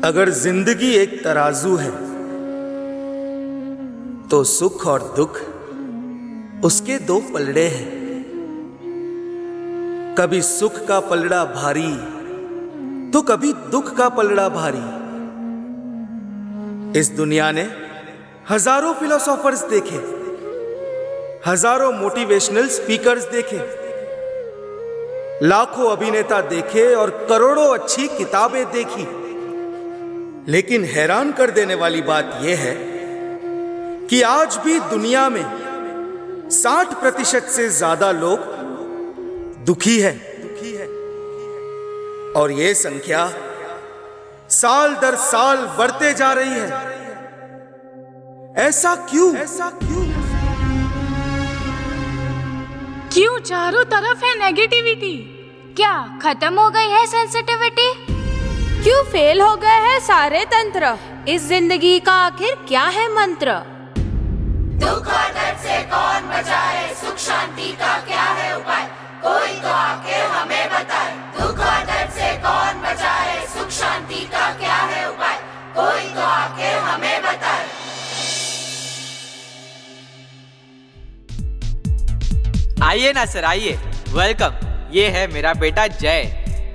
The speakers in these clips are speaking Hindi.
अगर जिंदगी एक तराजू है तो सुख और दुख उसके दो पलड़े हैं। कभी सुख का पलड़ा भारी तो कभी दुख का पलड़ा भारी। इस दुनिया ने हजारों फिलोसोफर्स देखे, हजारों मोटिवेशनल स्पीकर्स देखे, लाखों अभिनेता देखे और करोड़ों अच्छी किताबें देखी। लेकिन हैरान कर देने वाली बात यह है कि आज भी दुनिया में 60% से ज्यादा लोग दुखी है और यह संख्या साल दर साल बढ़ते जा रही है। ऐसा क्यों? क्यों चारों तरफ है नेगेटिविटी? क्या खत्म हो गई है सेंसिटिविटी? क्यों फेल हो गए हैं सारे तंत्र? इस जिंदगी का आखिर क्या है मंत्र? दुख और दर्द से कौन बचाए, सुख शांति का क्या है उपाय? कोई तो आके हमें बताए। दुख और दर्द से कौन बचाए, सुख शांति का क्या है उपाय? कोई तो आके हमें बताए। आइए ना सर, आइए, वेलकम। ये है मेरा बेटा जय।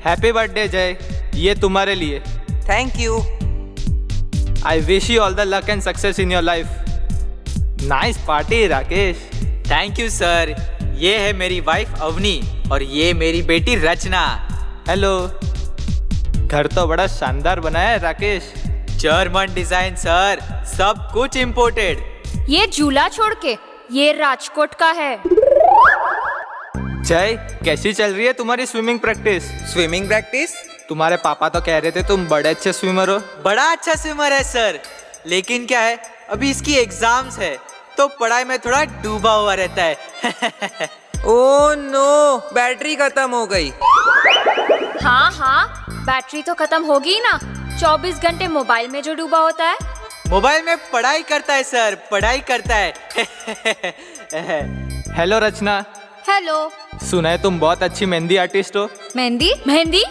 हैप्पी बर्थडे जय, ये तुम्हारे लिए। Thank you. I wish you all the luck and success in your life. Nice party Rakesh. Thank you sir. ये है मेरी वाइफ अवनी और ये मेरी बेटी रचना। हेलो। घर तो बड़ा शानदार बनाया है राकेश। जर्मन डिजाइन सर, सब कुछ इम्पोर्टेड। ये झूला छोड़ के ये राजकोट का है। जय, कैसी चल रही है तुम्हारी स्विमिंग प्रैक्टिस? Swimming practice? तुम्हारे पापा तो कह रहे थे तुम बड़े अच्छे स्विमर हो। बड़ा अच्छा स्विमर है सर, लेकिन क्या है, अभी इसकी एग्जाम्स है तो पढ़ाई में थोड़ा डूबा हुआ रहता है। ओह नो, बैटरी खत्म हो गई। हाँ, बैटरी तो खत्म होगी ना। 24 घंटे मोबाइल में जो डूबा होता है। मोबाइल में पढ़ाई करता है सर, पढ़ाई करता है। हेलो रचना। हेलो। सुना है तुम बहुत अच्छी मेहंदी आर्टिस्ट हो। मेहंदी?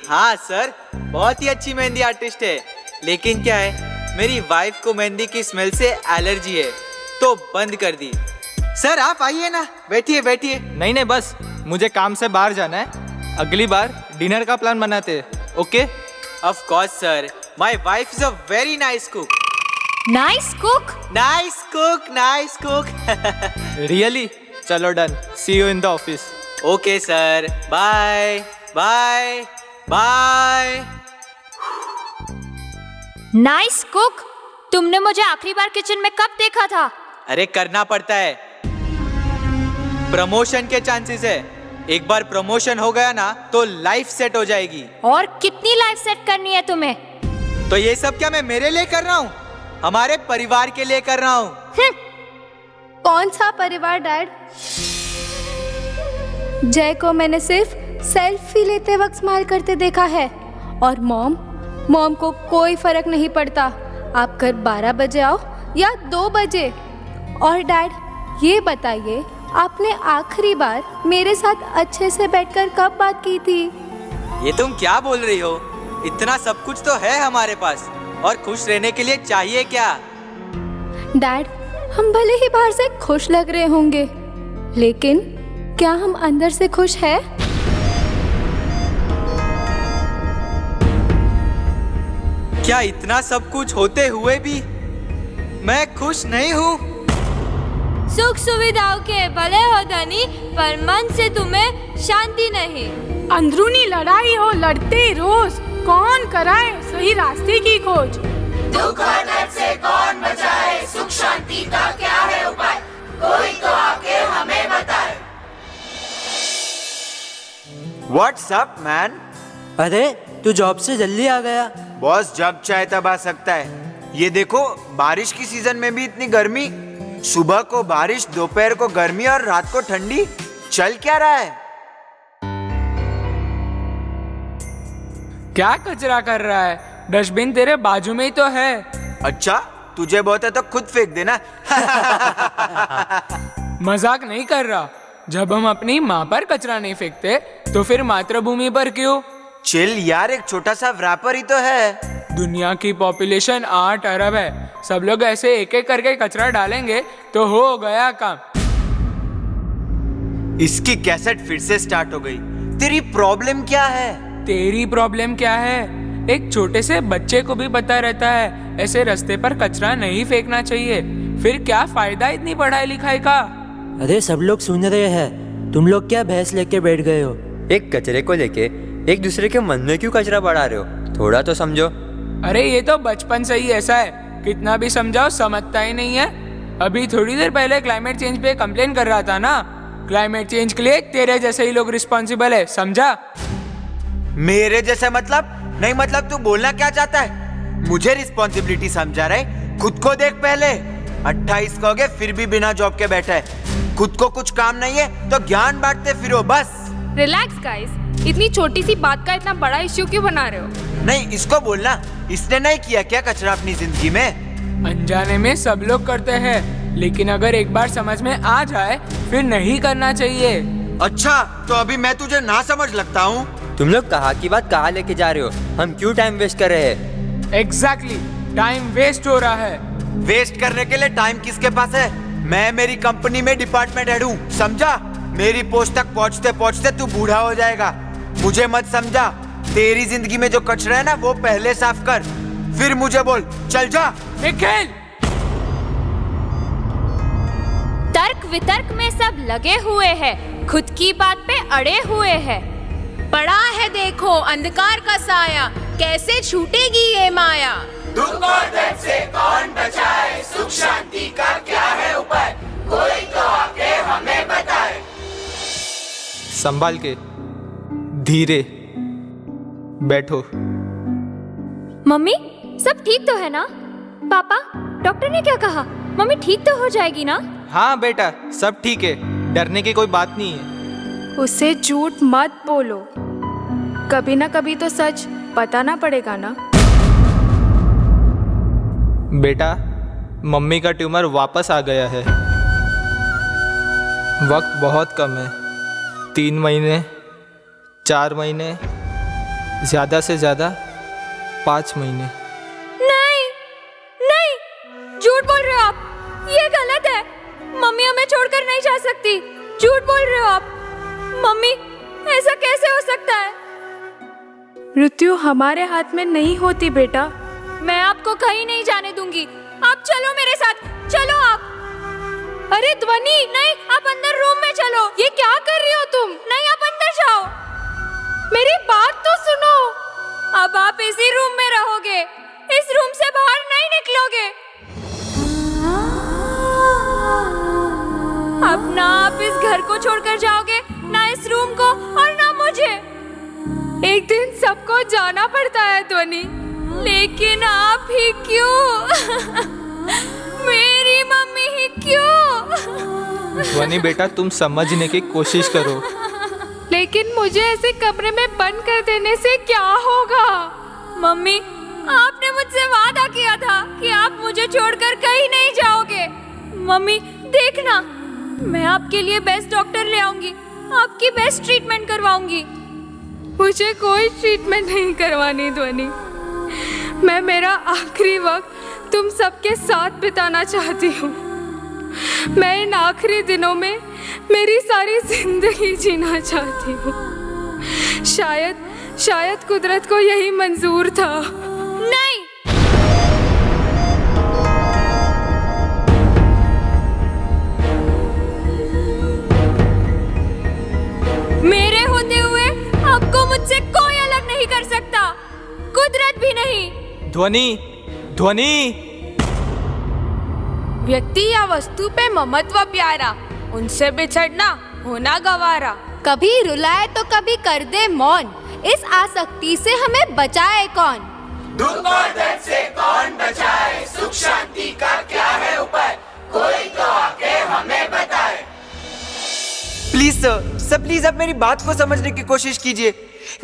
हाँ सर, बहुत ही अच्छी मेहंदी आर्टिस्ट है। लेकिन क्या है, मेरी वाइफ को मेहंदी की स्मेल से एलर्जी है तो बंद कर दी। सर आप आइए ना, बैठिए। नहीं, बस मुझे काम से बाहर जाना है। अगली बार डिनर का प्लान बनाते हैं, okay? Of course sir, my wife is a very nice cook. Nice cook. Really? चलो done, see you in the office. Okay sir, bye. Nice cook? तुमने मुझे आखिरी बार किचन में कब देखा था? अरे करना पड़ता है, प्रमोशन के चांसेस है। एक बार प्रमोशन हो गया ना तो लाइफ सेट हो जाएगी। और कितनी लाइफ सेट करनी है तुम्हें? तो ये सब क्या मैं मेरे लिए कर रहा हूँ? हमारे परिवार के लिए कर रहा हूँ। कौन सा परिवार डैड? जय को मैंने सिर्फ सेल्फी लेते वक्त स्माइल करते देखा है। और मॉम को कोई फर्क नहीं पड़ता आप घर 12 बजे आओ या 2 बजे। और डैड, ये बताइए, आपने आखिरी बार मेरे साथ अच्छे से बैठकर कब बात की थी? ये तुम क्या बोल रही हो? इतना सब कुछ तो है हमारे पास, और खुश रहने के लिए चाहिए क्या? डैड, हम भले ही बाहर से खुश लग रहे होंगे, लेकिन क्या हम अंदर से खुश हैं? क्या इतना सब कुछ होते हुए भी मैं खुश नहीं हूँ? सुख सुविधाओं के भले हो धनी, पर मन से तुम्हें शांति नहीं। अंदरूनी लड़ाई हो लड़ते रोज, कौन कराए सही रास्ते की खोज? दुख और दर्द से कौन बचाए, सुख शांति का क्या है उपाय? कोई तो आके हमें बताए। What's up, man? अरे तू जॉब से जल्दी आ गया। बॉस जब चाहे तब आ सकता है। ये देखो, बारिश की सीजन में भी इतनी गर्मी। सुबह को बारिश, दोपहर को गर्मी और रात को ठंडी। चल क्या रहा है? क्या कचरा कर रहा है? डस्टबिन तेरे बाजू में ही तो है। अच्छा, तुझे बहुत है तो खुद फेंक देना। मजाक नहीं कर रहा। जब हम अपनी माँ पर कचरा नहीं फेंकते तो फिर मातृभूमि पर क्यों? चिल यार, एक छोटा सा रैपर ही तो है। दुनिया की पॉपुलेशन 8 अरब है। सब लोग ऐसे एक एक करके कचरा डालेंगे तो हो गया काम। इसकी कैसेट फिर से स्टार्ट हो गई। तेरी प्रॉब्लम क्या है? तेरी प्रॉब्लम क्या है? एक छोटे से बच्चे को भी पता रहता है ऐसे रास्ते पर कचरा नहीं फेंकना चाहिए, फिर क्या फायदा इतनी पढ़ाई लिखाई का? अरे सब लोग सुन रहे हैं, तुम लोग क्या बहस लेके बैठ गए हो? एक कचरे को लेके एक दूसरे के मन में क्यों कचरा बढ़ा रहे हो? थोड़ा तो समझो। अरे ये तो बचपन से ही ऐसा है, कितना भी समझाओ समझता ही नहीं है। अभी थोड़ी देर पहले क्लाइमेट चेंज पे कंप्लेन कर रहा था ना। क्लाइमेट चेंज के लिए तेरे जैसे ही लोग रिस्पॉन्सिबल है, समझा? मेरे जैसे मतलब? नहीं मतलब तू बोलना क्या चाहता है? मुझे रिस्पॉन्सिबिलिटी समझा रहे? खुद को देख पहले। 28 का हो गए फिर भी बिना जॉब के बैठा है। खुद को कुछ काम नहीं है तो ज्ञान बांटते फिरो बस। रिलैक्स गाइस, इतनी छोटी सी बात का इतना बड़ा इश्यू क्यों बना रहे हो? नहीं, इसको बोलना, इसने नहीं किया क्या कचरा अपनी जिंदगी में? अनजाने में सब लोग करते हैं, लेकिन अगर एक बार समझ में आ जाए फिर नहीं करना चाहिए। अच्छा, तो अभी मैं तुझे ना समझ लगता हूँ? तुम लोग कहाँ की बात कहाँ लेके जा रहे हो? हम क्यों टाइम वेस्ट कर रहे हैं? एग्जैक्टली, टाइम वेस्ट हो रहा है। वेस्ट करने के लिए टाइम किसके पास है? मैं मेरी कंपनी में डिपार्टमेंट हेड हूँ, समझा? मेरी पोस्ट तक पहुँचते पहुँचते तू बूढ़ा हो जाएगा। मुझे मत समझा। तेरी जिंदगी में जो कचरा है ना वो पहले साफ कर, फिर मुझे बोल। चल जा। निखिल! तर्क वितर्क में सब लगे हुए हैं, खुद की बात पे अड़े हुए हैं। पड़ा है देखो अंधकार का साया, कैसे छूटेगी ये माया। दुख और दर्द से कौन बचाए, सुख शांति का क्या है उपाय, कोई तो आके हमें बताए। संभाल के, धीरे बैठो। मम्मी, सब ठीक तो है ना? पापा, डॉक्टर ने क्या कहा? मम्मी ठीक तो हो जाएगी ना? हाँ बेटा, सब ठीक है, डरने की कोई बात नहीं है। उसे झूठ मत बोलो, कभी ना कभी तो सच बताना पड़ेगा ना। बेटा, मम्मी का ट्यूमर वापस आ गया है। वक्त बहुत कम है, 3 महीने, 4 महीने, ज़्यादा से ज़्यादा 5 महीने। नहीं, नहीं, झूठ बोल रहे हो आप, ये गलत है। मम्मी हमें छोड़कर नहीं जा सकती, झूठ बोल रहे हो आप। मम्मी, ऐसा कैसे हो सकता है? मृत्यु हमारे हाथ में नहीं होती बेटा। मैं आपको कहीं नहीं जाने दूंगी, आप चलो मेरे साथ, चलो आप। अरे ध्वनि, नहीं, आप अंदर रूम में चलो। ये क्या कर रही हो तुम? नहीं, आप अंदर जाओ। मेरी बात तो सुनो। अब आप इसी रूम में रहोगे, इस रूम से बाहर नहीं निकलोगे। अब ना आप इस घर को छोड़कर जाओगे, ना इस रूम को, और ना मुझे। एक दिन सबको जाना पड़ता है ध्वनि, लेकिन आप ही क्यों? मेरी मम्मी ही क्यों? ध्वनि बेटा, तुम समझने की कोशिश करो। लेकिन मुझे ऐसे कमरे में बंद कर देने से क्या होगा? मम्मी, आपने मुझसे वादा किया था कि आप मुझे छोड़कर कहीं नहीं जाओगे। मम्मी देखना, मैं आपके लिए बेस्ट डॉक्टर ले आऊंगी, आपकी बेस्ट ट्रीटमेंट करवाऊंगी। मुझे कोई ट्रीटमेंट नहीं करवानी ध्वनि। मैं मेरा आखिरी वक्त तुम सबके साथ बिताना चाहती हूँ। मैं इन आखिरी दिनों में मेरी सारी जिंदगी जीना चाहती हूँ। शायद कुदरत को यही मंजूर था। नहीं, मेरे होते हुए आपको मुझसे कोई अलग नहीं कर सकता, कुदरत भी नहीं। ध्वनि, ध्वनि। व्यक्ति या वस्तु पे ममत्व प्यारा, उनसे बिछड़ना होना गवारा। कभी रुलाए तो कभी कर दे मौन, इस आसक्ति से हमें बचाए कौन? दुख और दर्द से कौन बचाए, सुख शांति का क्या है उपाय, कोई तो आके हमें बताए। प्लीज सर, प्लीज अब मेरी बात को समझने की कोशिश कीजिए।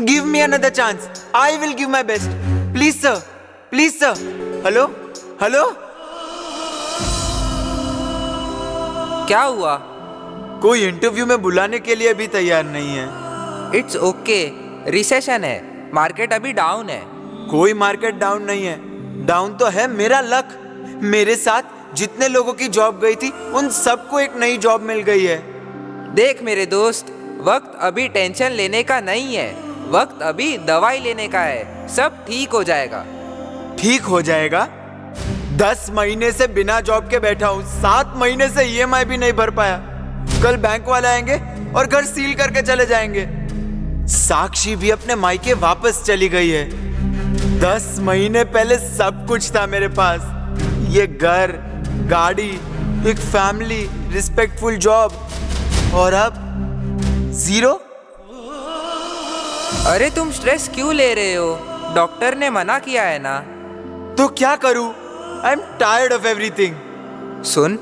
Give me another chance, I will give my best. Please sir, please sir. Hello, hello. क्या हुआ? कोई इंटरव्यू में बुलाने के लिए भी तैयार नहीं है। इट्स ओके, रिसेशन है, मार्केट अभी डाउन है। कोई मार्केट डाउन नहीं है, डाउन तो है मेरा लक। मेरे साथ जितने लोगों की जॉब गई थी उन सबको एक नई जॉब मिल गई है। देख मेरे दोस्त, वक्त अभी टेंशन लेने का नहीं है, वक्त अभी दवाई लेने का है। सब ठीक हो जाएगा। ठीक हो जाएगा? 10 महीने से बिना जॉब के बैठा हूँ, 7 महीने से EMI भी नहीं भर पाया। कल बैंक वाले आएंगे और घर सील करके चले जाएंगे। साक्षी भी अपने मायके वापस चली गई है। 10 महीने पहले सब कुछ था मेरे पास, ये घर, गाड़ी, एक फैमिली, रिस्पेक्टफुल जॉब, और अब 0। अरे तुम स्ट्रेस क्यों ले रहे हो? डॉक्टर ने मना किया है ना। तो क्या करूं? I am tired of everything. सुन,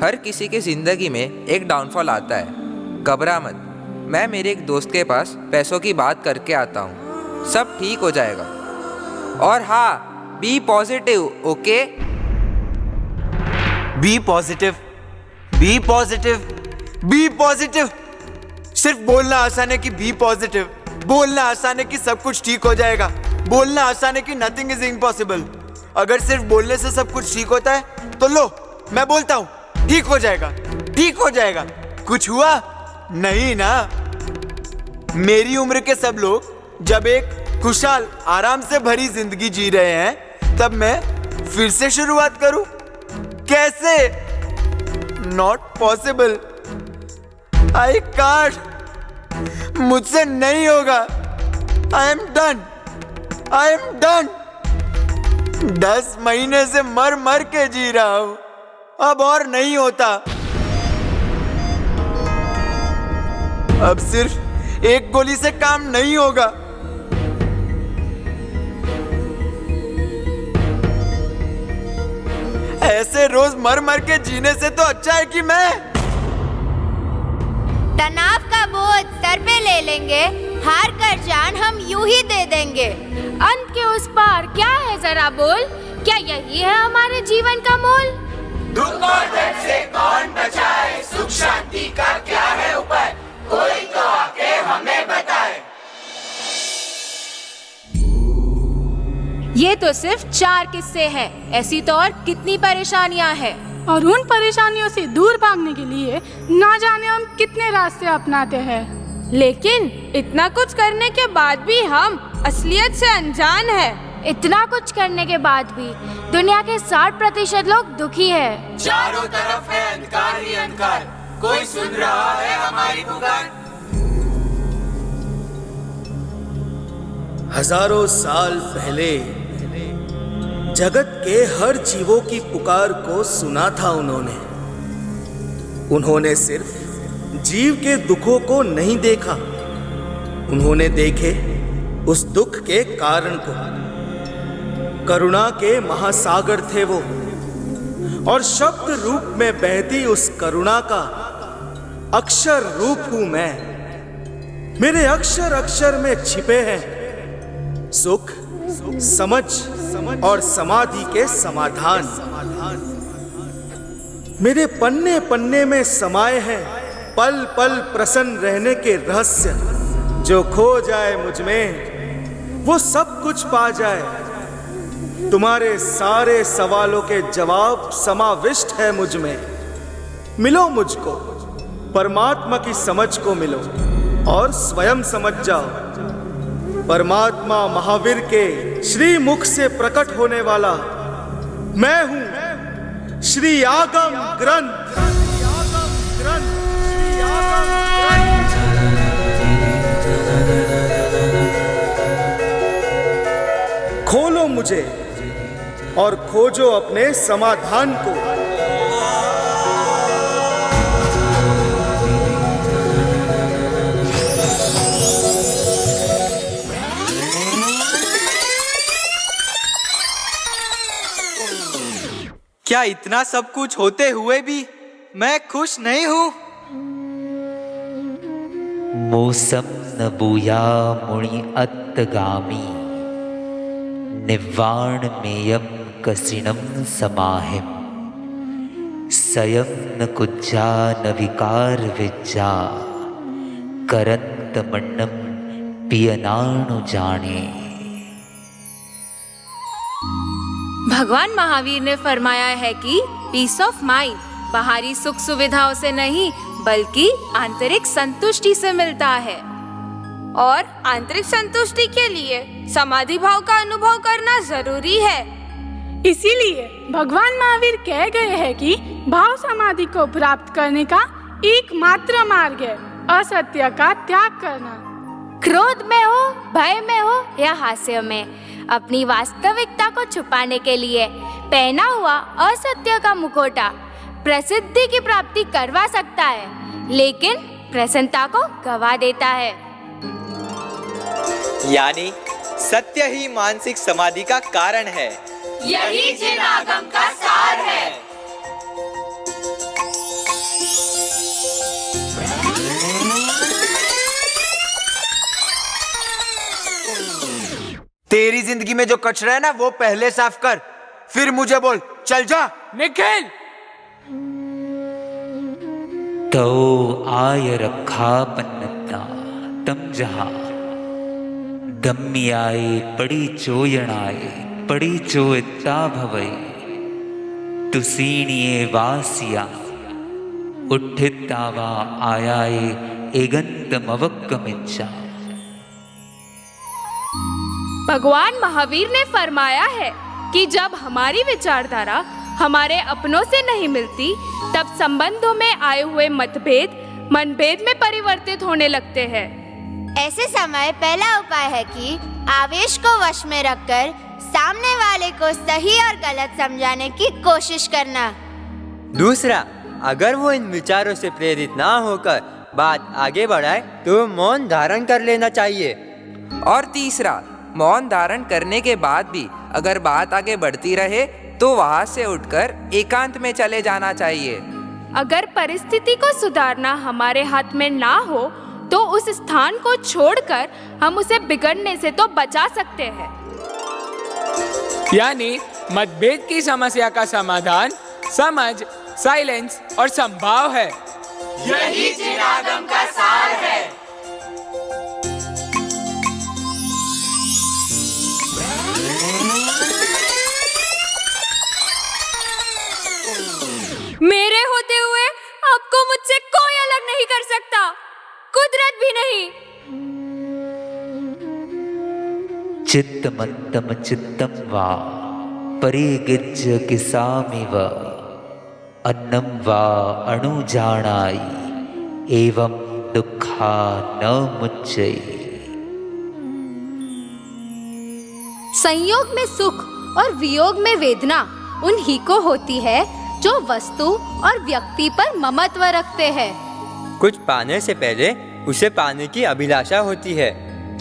हर किसी की जिंदगी में एक डाउनफॉल आता है, घबरा मत। मैं मेरे एक दोस्त के पास पैसों की बात करके आता हूँ, सब ठीक हो जाएगा। और हाँ, be positive, okay? Be positive, be positive, be positive. सिर्फ बोलना आसान है कि बी पॉजिटिव, बोलना आसान है कि सब कुछ ठीक हो जाएगा, बोलना आसान है कि नथिंग इज इम्पॉसिबल। अगर सिर्फ बोलने से सब कुछ ठीक होता है तो लो, मैं बोलता हूँ ठीक हो जाएगा, ठीक हो जाएगा। कुछ हुआ नहीं ना? मेरी उम्र के सब लोग जब एक खुशहाल, आराम से भरी जिंदगी जी रहे हैं, तब मैं फिर से शुरुआत करूं? कैसे? नॉट पॉसिबल, आई कांट, मुझसे नहीं होगा। I am done, I am done. 10 महीने से मर मर के जी रहा हूं, अब और नहीं होता। अब सिर्फ एक गोली से काम नहीं होगा। ऐसे रोज मर मर के जीने से तो अच्छा है कि मैं तनाव का बोझ सर पे ले लेंगे, हार कर जान हम यूं ही दे देंगे। अंत के उस पार क्या है जरा बोल, क्या यही है हमारे जीवन का मोल? दुख और दर्द से कौन बचाए, सुख शांति का क्या है उपाय, कोई तो आके हमें बताए। ये तो सिर्फ 4 किस्से हैं, ऐसी तो और कितनी परेशानियां हैं। और उन परेशानियों से दूर भागने के लिए ना जाने हम कितने रास्ते अपनाते हैं। लेकिन इतना कुछ करने के बाद भी हम असलियत से अनजान हैं। इतना कुछ करने के बाद भी दुनिया के 60% लोग दुखी हैं। चारों तरफ है अंधकार ही अंधकार, कोई सुन रहा है हमारी पुकार। हजारों साल पहले जगत के हर जीवों की पुकार को सुना था उन्होंने। उन्होंने सिर्फ जीव के दुखों को नहीं देखा, उन्होंने देखे उस दुख के कारण को। करुणा के महासागर थे वो, और शब्द रूप में बहती उस करुणा का अक्षर रूप हूं मैं। मेरे अक्षर अक्षर में छिपे हैं सुख, समझ और समाधि के समाधान। मेरे पन्ने पन्ने में समाये हैं पल पल प्रसन्न रहने के रहस्य। जो खो जाए मुझ में वो सब कुछ पा जाए। तुम्हारे सारे सवालों के जवाब समाविष्ट है मुझ में। मिलो मुझको, परमात्मा की समझ को मिलो और स्वयं समझ जाओ। परमात्मा महावीर के श्री मुख से प्रकट होने वाला मैं हूं, श्री आगम ग्रंथ। खोलो मुझे और खोजो अपने समाधान को। क्या इतना सब कुछ होते हुए भी मैं खुश नहीं हूँ? मोसम न बूया मुनि अत्तगामी निवाण मेयम कसिणम समाहिम सयम न कुज्जा न विकार विज्जा करंत मन्नम पियनाणु जाने। भगवान महावीर ने फरमाया है कि पीस ऑफ माइंड बाहरी सुख सुविधाओं से नहीं बल्कि आंतरिक संतुष्टि से मिलता है, और आंतरिक संतुष्टि के लिए समाधि भाव का अनुभव करना जरूरी है। इसीलिए भगवान महावीर कह गए हैं कि भाव समाधि को प्राप्त करने का एकमात्र मार्ग है असत्य का त्याग करना। क्रोध में हो, भय में हो या हास्य में, अपनी वास्तविकता को छुपाने के लिए पहना हुआ असत्य का मुखौटा प्रसिद्धि की प्राप्ति करवा सकता है, लेकिन प्रसन्नता को गवा देता है। यानी सत्य ही मानसिक समाधि का कारण है। यही जिन आगम का सार है। तेरी जिंदगी में जो कचरा है ना वो पहले साफ कर, फिर मुझे बोल। चल जा। निखिल, तो आय रखा पन्नता तम जहा दम्याए पड़ी चोयणाए पड़ी चोयता भवई तुसीणिये वासिया उठितावा आयाए एगंतमवक्कमिच्छा। भगवान महावीर ने फरमाया है कि जब हमारी विचारधारा हमारे अपनों से नहीं मिलती, तब संबंधों में आए हुए मतभेद मनभेद में परिवर्तित होने लगते हैं। ऐसे समय पहला उपाय है कि आवेश को वश में रखकर सामने वाले को सही और गलत समझाने की कोशिश करना। दूसरा, अगर वो इन विचारों से प्रेरित ना होकर बात आगे बढ़ाए तो मौन धारण कर लेना चाहिए। और तीसरा, मौन धारण करने के बाद भी अगर बात आगे बढ़ती रहे तो वहाँ से उठकर एकांत में चले जाना चाहिए। अगर परिस्थिति को सुधारना हमारे हाथ में ना हो तो उस स्थान को छोड़कर हम उसे बिगड़ने से तो बचा सकते हैं। यानी मतभेद की समस्या का समाधान समझ, साइलेंस और संभाव है। यही जिन आगम का सार है। मेरे होते हुए आपको मुझसे कोई अलग नहीं कर सकता, कुदरत भी नहीं। चित्तमत्तम चित्तम वा परिगिज्ज किसामिव अन्नम वा अणुजानाई एवं दुखा न मुच्चई। संयोग में सुख और वियोग में वेदना उन्हीं को होती है जो वस्तु और व्यक्ति पर ममत्व रखते हैं। कुछ पाने से पहले उसे पाने की अभिलाषा होती है,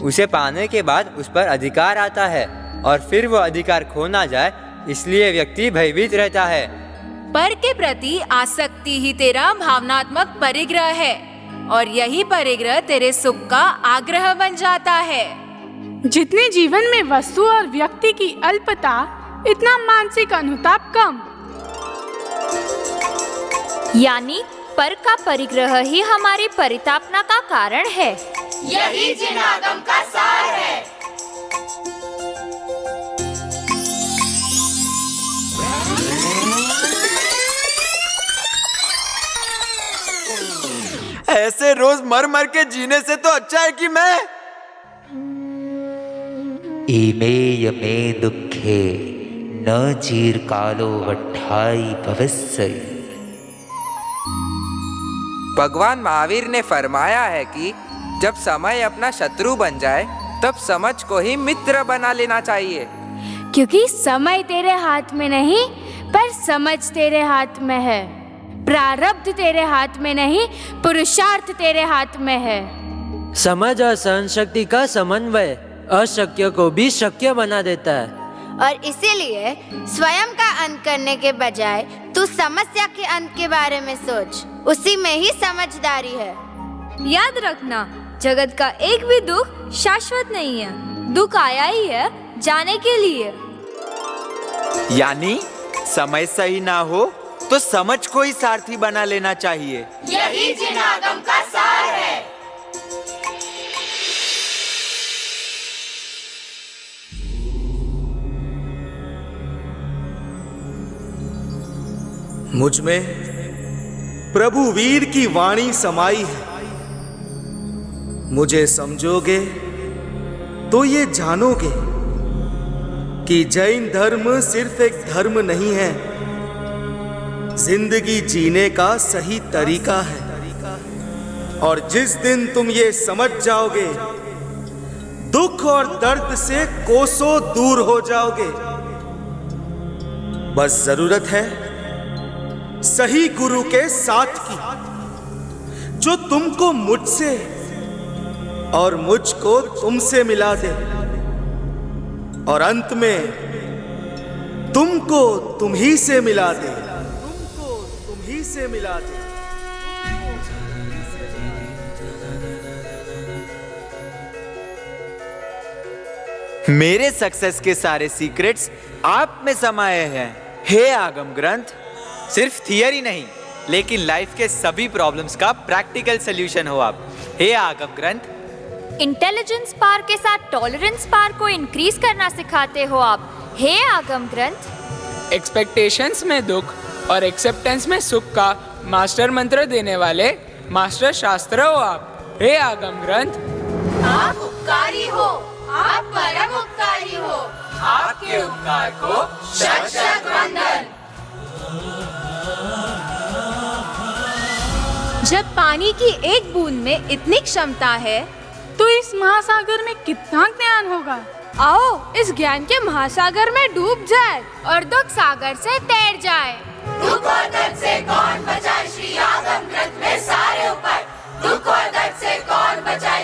उसे पाने के बाद उस पर अधिकार आता है और फिर वो अधिकार खो ना जाए इसलिए व्यक्ति भयभीत रहता है। पर के प्रति आसक्ति ही तेरा भावनात्मक परिग्रह है और यही परिग्रह तेरे सुख का आग्रह बन जाता है। जितने जीवन में वस्तु और व्यक्ति की अल्पता, इतना मानसिक अनुताप कम। यानी पर का परिग्रह ही हमारी परितापना का कारण है। यही जिन आगम का सार है। ऐसे रोज मर मर के जीने से तो अच्छा है कि मैं इमेय में दुखे न चीरकालो वट्ठाई भविष्य। भगवान महावीर ने फरमाया है कि जब समय अपना शत्रु बन जाए तब समझ को ही मित्र बना लेना चाहिए, क्योंकि समय तेरे हाथ में नहीं पर समझ तेरे हाथ में है। प्रारब्ध तेरे हाथ में नहीं, पुरुषार्थ तेरे हाथ में है। समझ और सहन शक्ति का समन्वय अशक्य को भी शक्य बना देता है। और इसीलिए स्वयं का अंत करने के बजाय तू समस्या के अंत के बारे में सोच, उसी में ही समझदारी है। याद रखना, जगत का एक भी दुख शाश्वत नहीं है। दुख आया ही है जाने के लिए। यानी समय सही ना हो तो समझ को ही सारथी बना लेना चाहिए। यही जिन आगम का सार है। मुझ में प्रभु वीर की वाणी समाई है। मुझे समझोगे तो ये जानोगे कि जैन धर्म सिर्फ एक धर्म नहीं है, जिंदगी जीने का सही तरीका है। और जिस दिन तुम ये समझ जाओगे, दुख और दर्द से कोसों दूर हो जाओगे। बस जरूरत है सही गुरु के साथ की, जो तुमको मुझसे और मुझको तुमसे मिला दे, और अंत में तुमको तुम ही से मिला दे, तुमको तुम ही से मिला दे। मेरे सक्सेस के सारे सीक्रेट्स आप में समाये हैं, हे आगम ग्रंथ। सिर्फ थियरी नहीं, लेकिन लाइफ के सभी प्रॉब्लम्स का प्रैक्टिकल सॉल्यूशन हो आप, हे आगम ग्रंथ। इंटेलिजेंस पार के साथ टॉलरेंस पार को इंक्रीज करना सिखाते हो आप, हे आगम ग्रंथ। एक्सपेक्टेशंस में दुख और एक्सेप्टेंस में सुख का मास्टर मंत्र देने वाले मास्टर शास्त्र हो आप, हे आगम ग्रंथ। आप उपकारी हो, आप परम उपकारी हो, आपके उपकार को शत शत वंदन। जब पानी की एक बूंद में इतनी क्षमता है, तो इस महासागर में कितना ज्ञान होगा। आओ इस ज्ञान के महासागर में डूब जाए और दुख सागर से तैर जाए। दुख और दर्द से कौन बचाए, श्री आगम ग्रंथ में सारे उपाय। दुख और दर्द से कौन बचाए,